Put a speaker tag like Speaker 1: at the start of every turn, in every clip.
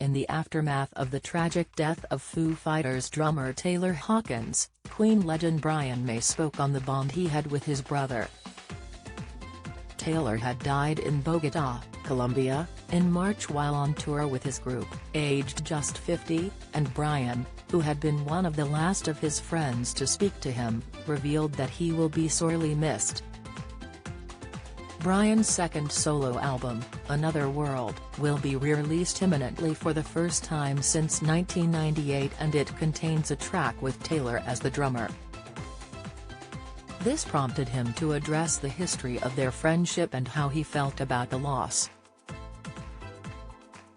Speaker 1: In the aftermath of the tragic death of Foo Fighters drummer Taylor Hawkins, Queen legend Brian May spoke on the bond he had with his brother. Taylor had died in Bogotá, Colombia, in March while on tour with his group, aged just 50, and Brian, who had been one of the last of his friends to speak to him, revealed that he will be sorely missed. Brian's second solo album, Another World, will be re-released imminently for the first time since 1998, and it contains a track with Taylor as the drummer. This prompted him to address the history of their friendship and how he felt about the loss.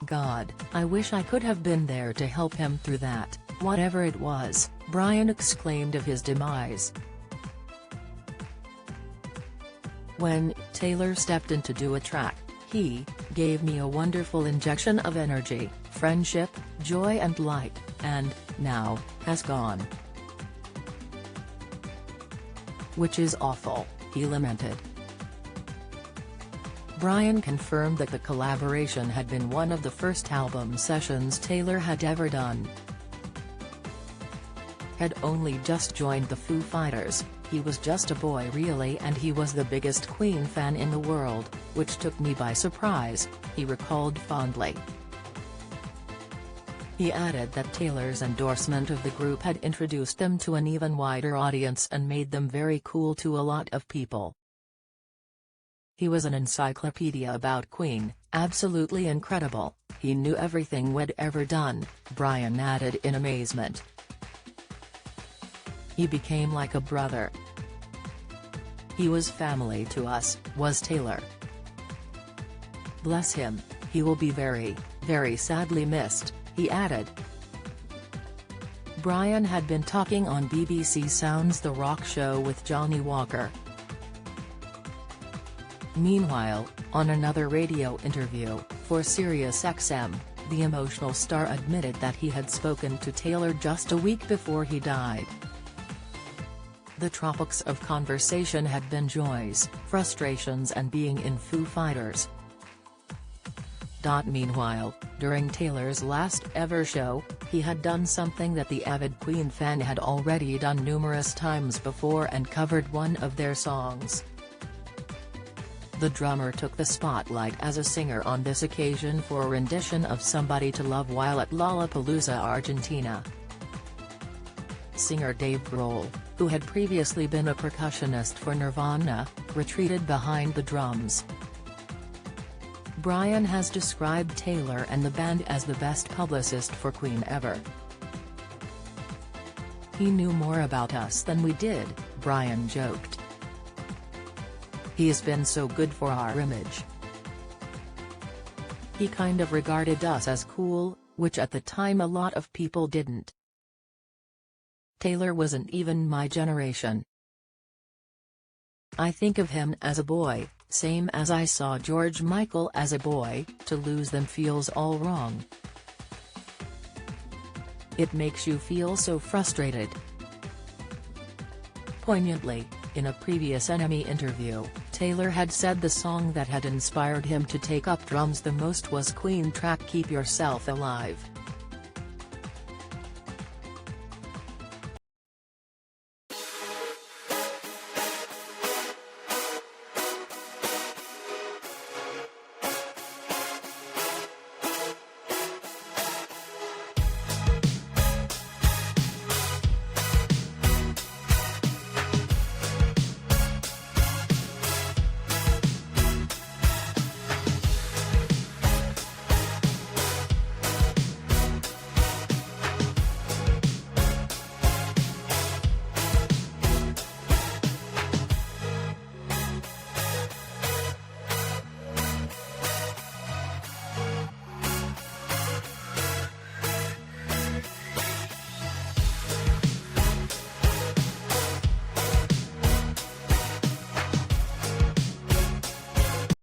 Speaker 1: "God, I wish I could have been there to help him through that, whatever it was," Brian exclaimed of his demise. "When Taylor stepped in to do a track, he gave me a wonderful injection of energy, friendship, joy and light, and now has gone. Which is awful," he lamented. Brian confirmed that the collaboration had been one of the first album sessions Taylor had ever done. Had only just joined the Foo Fighters, he was just a boy really, and he was the biggest Queen fan in the world, which took me by surprise, he recalled fondly. He added that Taylor's endorsement of the group had introduced them to an even wider audience and made them very cool to a lot of people. "He was an encyclopedia about Queen, absolutely incredible, he knew everything we'd ever done," Brian added in amazement. "He became like a brother. He was family to us," was Taylor. "Bless him, he will be very, very sadly missed," he added. Brian had been talking on BBC Sounds The Rock Show with Johnny Walker. Meanwhile, on another radio interview, for Sirius XM, the emotional star admitted that he had spoken to Taylor just a week before he died. The topics of conversation had been joys, frustrations and being in Foo Fighters. Meanwhile, during Taylor's last ever show, he had done something that the avid Queen fan had already done numerous times before and covered one of their songs. The drummer took the spotlight as a singer on this occasion for a rendition of Somebody to Love while at Lollapalooza, Argentina. Singer Dave Grohl, who had previously been a percussionist for Nirvana, retreated behind the drums. Brian has described Taylor and the band as the best publicist for Queen ever. "He knew more about us than we did," Brian joked. "He's been so good for our image. He kind of regarded us as cool, which at the time a lot of people didn't. Taylor wasn't even my generation. I think of him as a boy, same as I saw George Michael as a boy. To lose them feels all wrong. It makes you feel so frustrated." Poignantly, in a previous Enemy interview, Taylor had said the song that had inspired him to take up drums the most was Queen track Keep Yourself Alive.